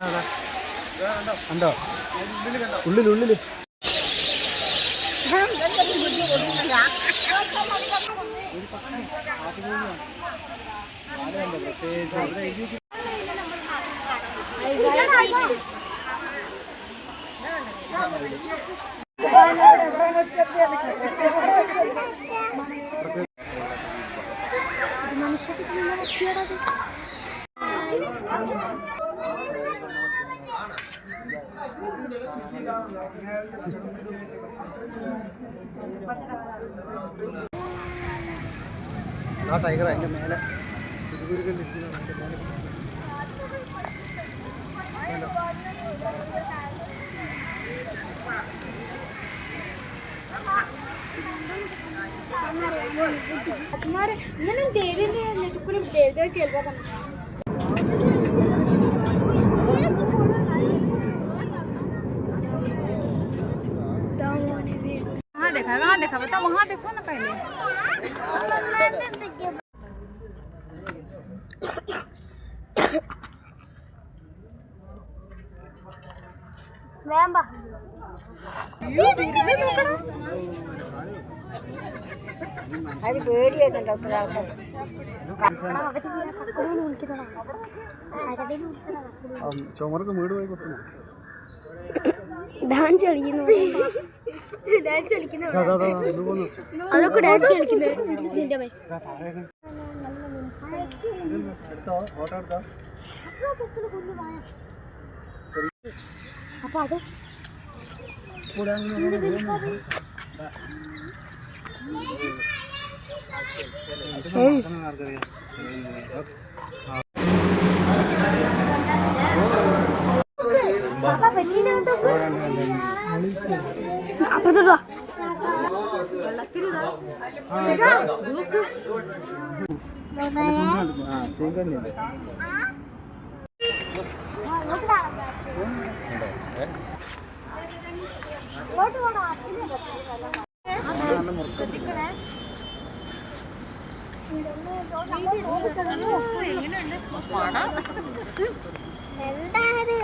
കണ്ടോ ഉള്ളിൽ ടൈഗർ അതിന്റെ മേലെ वहाँ देखा बता वहाँ देखो ना पहले അത് പേടിയാക്കണ്ടോ ചുമർക്ക് വീട് പോയി കുത്തുന്നു ഡാൻസ് കളിക്കുന്നു അതൊക്കെ ഡാൻസ് കളിക്കുന്നത് അപ്പൊ അത് അപ്പുറത്തോട്ട് എന്താണത്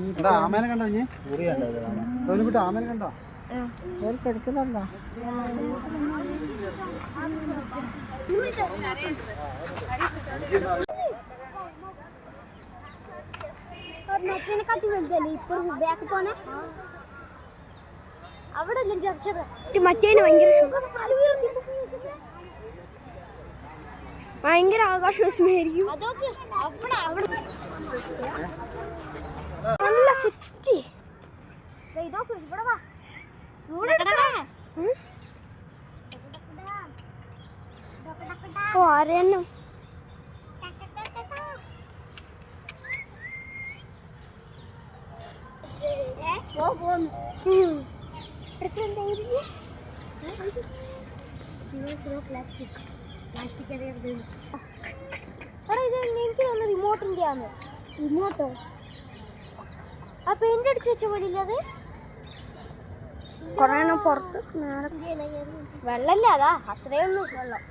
എന്താ ആമേനെ കണ്ടോ നീ വിട്ട് ആമേനെ കണ്ടോ എടുക്കുന്നുണ്ടോ മറ്റേനെക്കാട്ടി വലുതല്ലേ ഇപ്പൊ ബാക്ക് പോണേ അവിടെ മറ്റേന് ഭയങ്കര ആകാശവിസ്മയായിരിക്കും നല്ല സെറ്റ് ഓ ആരെന്നും റിമോട്ടിന്റെ ആണ് റിമോട്ടോ ആ പെയിന്റ് അടിച്ചു വെച്ച പോലെ അത് കൊറേ പുറത്ത് വെള്ളല്ലേ അതാ അത്രേ ഉള്ളൂ വെള്ളം